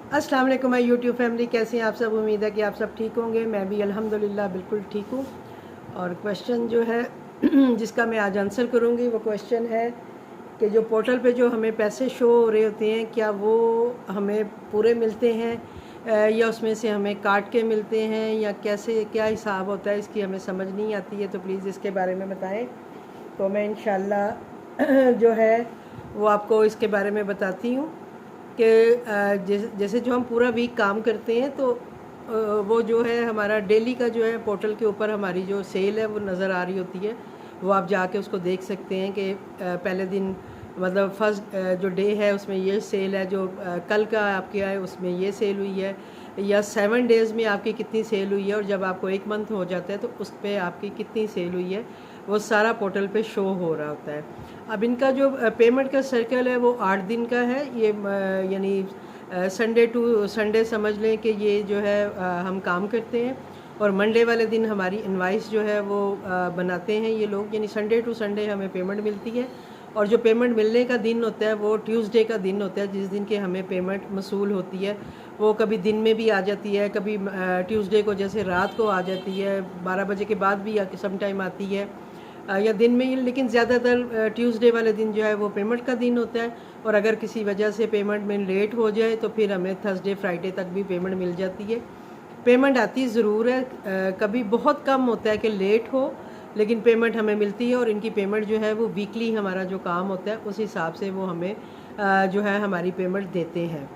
अस्सलाम वालेकुम my YouTube family, कैसे हैं आप सब। उम्मीद है कि आप सब ठीक होंगे। मैं भी अल्हम्दुलिल्लाह बिल्कुल ठीक हूँ। और क्वेश्चन जो है जिसका मैं आज आंसर करूँगी वो क्वेश्चन है कि जो पोर्टल पे जो हमें पैसे शो हो रहे होते हैं, क्या वो हमें पूरे मिलते हैं या उसमें से हमें काट के मिलते हैं, या कैसे क्या हिसाब होता है, इसकी हमें समझ नहीं आती है। तो प्लीज़ इसके बारे में बताएं, तो मैं इंशाल्लाह जो है वो आपको इसके बारे में बताती हूँ कि जैसे जो हम पूरा वीक काम करते हैं तो वो जो है हमारा डेली का जो है पोर्टल के ऊपर हमारी जो सेल है वो नज़र आ रही होती है। वो आप जाके उसको देख सकते हैं कि पहले दिन मतलब फर्स्ट जो डे है उसमें ये सेल है, जो कल का आपके है उसमें ये सेल हुई है, या 7 डेज़ में आपकी कितनी सेल हुई है, और जब आपको 1 मंथ हो जाता है तो उस पर आपकी कितनी सेल हुई है वो सारा पोर्टल पे शो हो रहा होता है। अब इनका जो पेमेंट का सर्कल है वो 8 दिन का है। ये यानी संडे टू संडे समझ लें कि ये जो है हम काम करते हैं, और मंडे वाले दिन हमारी इनवाइस जो है वो बनाते हैं ये लोग, यानी संडे टू संडे हमें पेमेंट मिलती है। और जो पेमेंट मिलने का दिन होता है वो ट्यूसडे का दिन होता है, जिस दिन के हमें पेमेंट मसूल होती है। वो कभी दिन में भी आ जाती है, कभी ट्यूसडे को जैसे रात को आ जाती है, 12 बजे के बाद भी सम टाइम आती है, या दिन में ही, लेकिन ज़्यादातर ट्यूसडे वाले दिन जो है वो पेमेंट का दिन होता है। और अगर किसी वजह से पेमेंट में लेट हो जाए तो फिर हमें थर्सडे फ्राइडे तक भी पेमेंट मिल जाती है। पेमेंट आती ज़रूर है, कभी बहुत कम होता है कि लेट हो, लेकिन पेमेंट हमें मिलती है। और इनकी पेमेंट जो है वो वीकली हमारा जो काम होता है उस हिसाब से वो हमें जो है हमारी पेमेंट देते हैं।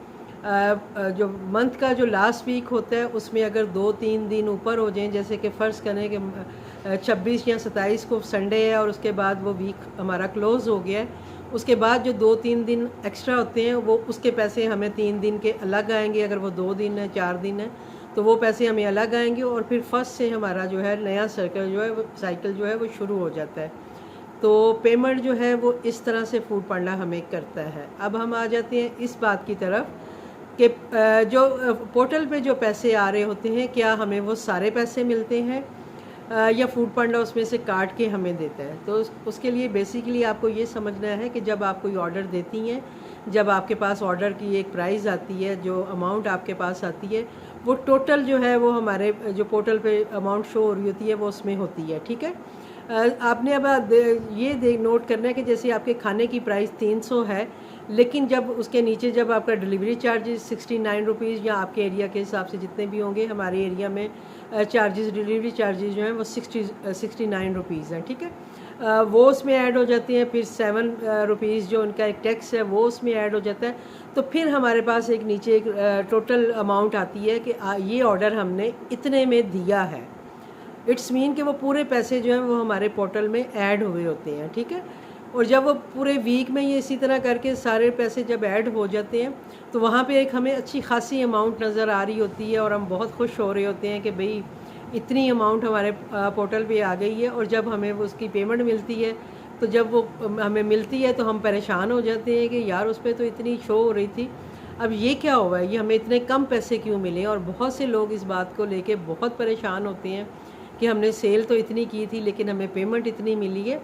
जो मंथ का जो लास्ट वीक होता है उसमें अगर 2-3 दिन ऊपर हो जाएं, जैसे कि फ़र्ज़ करें कि 26 या 27 को संडे है और उसके बाद वो वीक हमारा क्लोज़ हो गया है, उसके बाद जो 2-3 दिन एक्स्ट्रा होते हैं वो उसके पैसे हमें 3 दिन के अलग आएंगे। अगर वो 2 दिन है 4 दिन है तो वो पैसे हमें अलग आएंगे, और फिर फर्स्ट से हमारा जो है नया सर्कल जो है वो साइकिल जो है वो शुरू हो जाता है। तो पेमेंट जो है वो इस तरह से फूड पांडा हमें करता है। अब हम आ जाते हैं इस बात की तरफ कि जो पोर्टल पे जो पैसे आ रहे होते हैं, क्या हमें वो सारे पैसे मिलते हैं या फूड पांडा उसमें से काट के हमें देता है। तो उसके लिए बेसिकली आपको ये समझना है कि जब आप कोई ऑर्डर देती हैं, जब आपके पास ऑर्डर की एक प्राइस आती है, जो अमाउंट आपके पास आती है, वो टोटल जो है वो हमारे जो पोर्टल पे अमाउंट शो हो रही होती है वो उसमें होती है। ठीक है। आपने अब ये नोट करना है कि जैसे आपके खाने की प्राइस 300 है, लेकिन जब उसके नीचे जब आपका डिलीवरी चार्जेस 69 रुपीज़, या आपके एरिया के हिसाब से जितने भी होंगे, हमारे एरिया में चार्जेस डिलीवरी चार्जेस जो हैं वो 69 रुपीज़ हैं। ठीक है। वो उसमें ऐड हो जाती हैं। फिर 7 रुपीज़ जो उनका एक टैक्स है वो उसमें ऐड हो जाता है। तो फिर हमारे पास एक नीचे एक टोटल अमाउंट आती है कि ये ऑर्डर हमने इतने में दिया है। इट्स मीन कि वो पूरे पैसे जो हैं वो हमारे पोर्टल में ऐड हुए होते हैं। ठीक है। और जब वो पूरे वीक में ये इसी तरह करके सारे पैसे जब ऐड हो जाते हैं तो वहाँ पे एक हमें अच्छी खासी अमाउंट नज़र आ रही होती है, और हम बहुत खुश हो रहे होते हैं कि भाई इतनी अमाउंट हमारे पोर्टल पे आ गई है। और जब हमें वो उसकी पेमेंट मिलती है, तो जब वो हमें मिलती है तो हम परेशान हो जाते हैं कि यार उस पर तो इतनी शो हो रही थी, अब ये क्या हुआ है, ये हमें इतने कम पैसे क्यों मिले। और बहुत से लोग इस बात को लेके बहुत परेशान होते हैं कि हमने सेल तो इतनी की थी लेकिन हमें पेमेंट इतनी मिली है।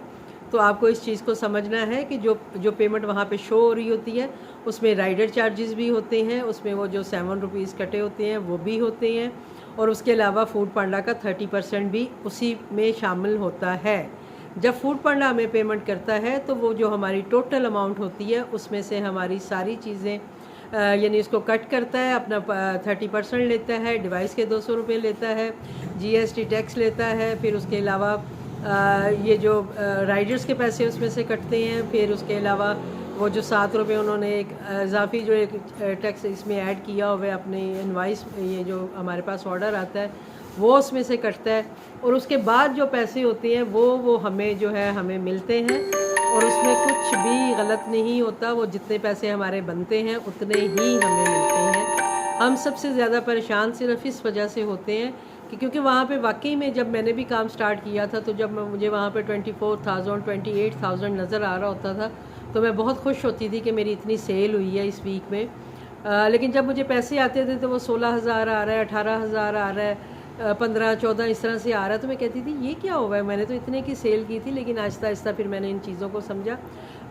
तो आपको इस चीज़ को समझना है कि जो जो पेमेंट वहाँ पे शो हो रही होती है उसमें राइडर चार्जेस भी होते हैं, उसमें वो जो 7 रुपीज़ कटे होते हैं वो भी होते हैं, और उसके अलावा फूड पांडा का 30% भी उसी में शामिल होता है। जब फूड पांडा हमें पेमेंट करता है तो वो जो हमारी टोटल अमाउंट होती है उसमें से हमारी सारी चीज़ें यानी उसको कट करता है, अपना 30% लेता है, डिवाइस के 200 रुपये लेता है, जीएसटी टैक्स लेता है, फिर उसके अलावा ये जो राइडर्स के पैसे उसमें से कटते हैं, फिर उसके अलावा वो जो 7 रुपये उन्होंने एक इजाफी जो एक टैक्स इसमें ऐड किया हुआ है अपने इनवाइस, ये जो हमारे पास ऑर्डर आता है वो उसमें से कटता है। और उसके बाद जो पैसे होते हैं वो हमें जो है हमें मिलते हैं, और उसमें कुछ भी गलत नहीं होता। वो जितने पैसे हमारे बनते हैं उतने ही हमें मिलते हैं। हम सबसे ज़्यादा परेशान सिर्फ इस वजह से होते हैं कि क्योंकि वहाँ पे वाकई में जब मैंने भी काम स्टार्ट किया था तो जब मुझे वहाँ पे 24,000 28,000 नज़र आ रहा होता था तो मैं बहुत खुश होती थी कि मेरी इतनी सेल हुई है इस वीक में। लेकिन जब मुझे पैसे आते थे तो वो 16,000 आ रहा है, 18,000 आ रहा है, 15-14 इस तरह से आ रहा है। तो मैं कहती थी ये क्या हुआ है, मैंने तो इतने की सेल की थी। लेकिन आहिस्ता आहिस्ता फिर मैंने इन चीज़ों को समझा।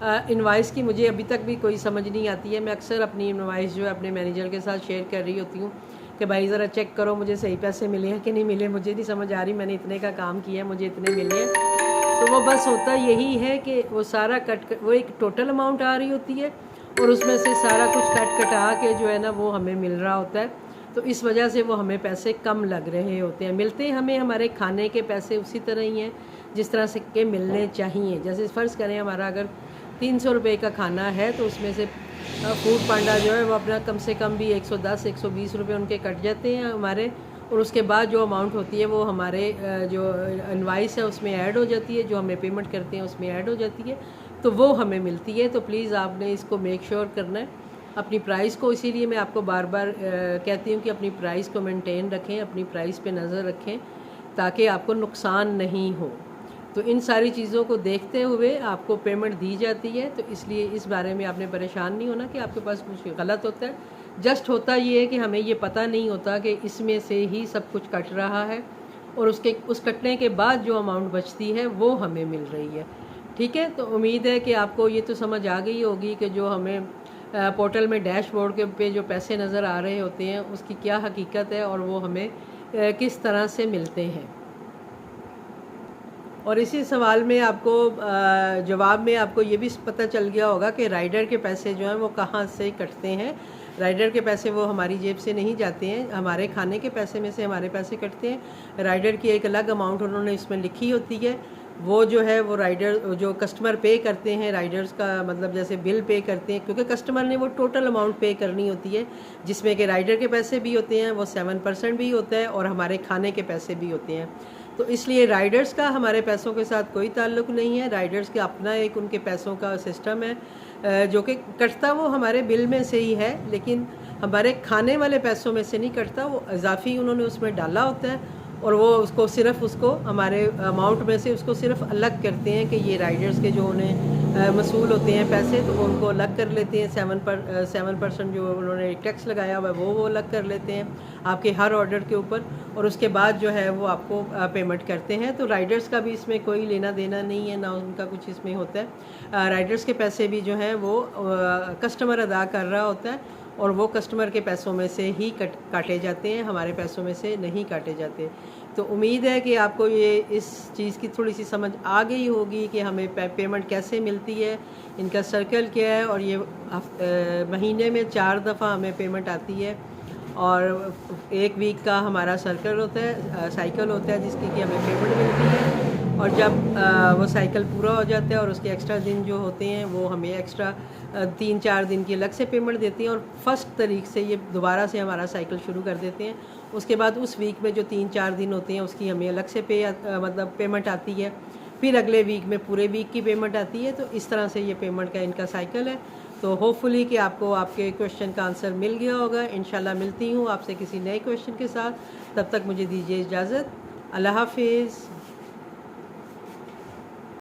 इनवाइस की मुझे अभी तक भी कोई समझ नहीं आती है। मैं अक्सर अपनी इनवाइस जो है अपने मैनेजर के साथ शेयर कर रही होती हूँ कि भाई ज़रा चेक करो मुझे सही पैसे मिले हैं कि नहीं मिले, मुझे नहीं समझ आ रही, मैंने इतने का काम किया है, मुझे इतने मिले हैं। तो वो बस होता यही है कि वो सारा वो एक टोटल अमाउंट आ रही होती है और उसमें से सारा कुछ कटा के जो है ना वो हमें मिल रहा होता है। तो इस वजह से वो हमें पैसे कम लग रहे होते हैं। मिलते हैं हमें हमारे खाने के पैसे उसी तरह ही हैं जिस तरह से के मिलने चाहिए। जैसे फ़र्ज़ करें हमारा अगर 300 रुपये का खाना है तो उसमें से फूड पांडा जो है वो अपना कम से कम भी 110-120 रुपये उनके कट जाते हैं हमारे, और उसके बाद जो अमाउंट होती है वो हमारे जो इनवाइस है उसमें ऐड हो जाती है, जो हमें पेमेंट करते हैं उसमें ऐड हो जाती है, तो वो हमें मिलती है। तो प्लीज़ आपने इसको मेक श्योर करना है अपनी प्राइस को। इसीलिए मैं आपको बार बार कहती हूँ कि अपनी प्राइस को मेंटेन रखें, अपनी प्राइस पे नज़र रखें ताकि आपको नुकसान नहीं हो। तो इन सारी चीज़ों को देखते हुए आपको पेमेंट दी जाती है, तो इसलिए इस बारे में आपने परेशान नहीं होना कि आपके पास कुछ गलत होता है। जस्ट होता ये है कि हमें ये पता नहीं होता कि इसमें से ही सब कुछ कट रहा है और उस कटने के बाद जो अमाउंट बचती है वो हमें मिल रही है। ठीक है, तो उम्मीद है कि आपको ये तो समझ आ गई होगी कि जो हमें पोर्टल में डैशबोर्ड के पे जो पैसे नज़र आ रहे होते हैं उसकी क्या हकीकत है और वो हमें किस तरह से मिलते हैं। और इसी सवाल में आपको जवाब में आपको ये भी पता चल गया होगा कि राइडर के पैसे जो हैं वो कहाँ से कटते हैं। राइडर के पैसे वो हमारी जेब से नहीं जाते हैं, हमारे खाने के पैसे में से हमारे पैसे कटते हैं। राइडर की एक अलग अमाउंट उन्होंने इसमें लिखी होती है, वो जो है वो राइडर जो कस्टमर पे करते हैं, राइडर्स का मतलब जैसे बिल पे करते हैं, क्योंकि कस्टमर ने वो टोटल अमाउंट पे करनी होती है जिसमें कि राइडर के पैसे भी होते हैं, वो 7% भी होता है और हमारे खाने के पैसे भी होते हैं। तो इसलिए राइडर्स का हमारे पैसों के साथ कोई ताल्लुक़ नहीं है। राइडर्स का अपना एक उनके पैसों का सिस्टम है जो कि कटता वो हमारे बिल में से ही है, लेकिन हमारे खाने वाले पैसों में से नहीं कटता, वो इजाफी उन्होंने उसमें डाला होता है और वो उसको सिर्फ उसको हमारे अमाउंट में से उसको सिर्फ अलग करते हैं कि ये राइडर्स के जो उन्हें मसूल होते हैं पैसे, तो वो उनको अलग कर लेते हैं। 7% जो उन्होंने टैक्स लगाया हुआ है वो अलग कर लेते हैं आपके हर ऑर्डर के ऊपर, और उसके बाद जो है वो आपको पेमेंट करते हैं। तो राइडर्स का भी इसमें कोई लेना देना नहीं है, ना उनका कुछ इसमें होता है। राइडर्स के पैसे भी जो हैं वो कस्टमर अदा कर रहा होता है और वो कस्टमर के पैसों में से ही काटे जाते हैं, हमारे पैसों में से नहीं काटे जाते। तो उम्मीद है कि आपको ये इस चीज़ की थोड़ी सी समझ आ गई होगी कि हमें पेमेंट कैसे मिलती है, इनका सर्कल क्या है, और ये महीने में 4 दफ़ा हमें पेमेंट आती है और 1 वीक का हमारा सर्कल होता है, साइकिल होता है जिसकी कि हमें पेमेंट मिलती है। और जब वो साइकिल पूरा हो जाता है और उसके एक्स्ट्रा दिन जो होते हैं वो हमें एक्स्ट्रा 3-4 दिन की अलग से पेमेंट देती हैं और फर्स्ट तारीख से ये दोबारा से हमारा साइकिल शुरू कर देते हैं। उसके बाद उस वीक में जो 3-4 दिन होते हैं उसकी हमें अलग से मतलब पेमेंट आती है, फिर अगले वीक में पूरे वीक की पेमेंट आती है। तो इस तरह से ये पेमेंट का इनका साइकिल है। तो होपफुली कि आपको आपके क्वेश्चन का आंसर मिल गया होगा। इंशाल्लाह मिलती हूँ आपसे किसी नए क्वेश्चन के साथ, तब तक मुझे दीजिए इजाज़त। अल्लाह हाफिज़।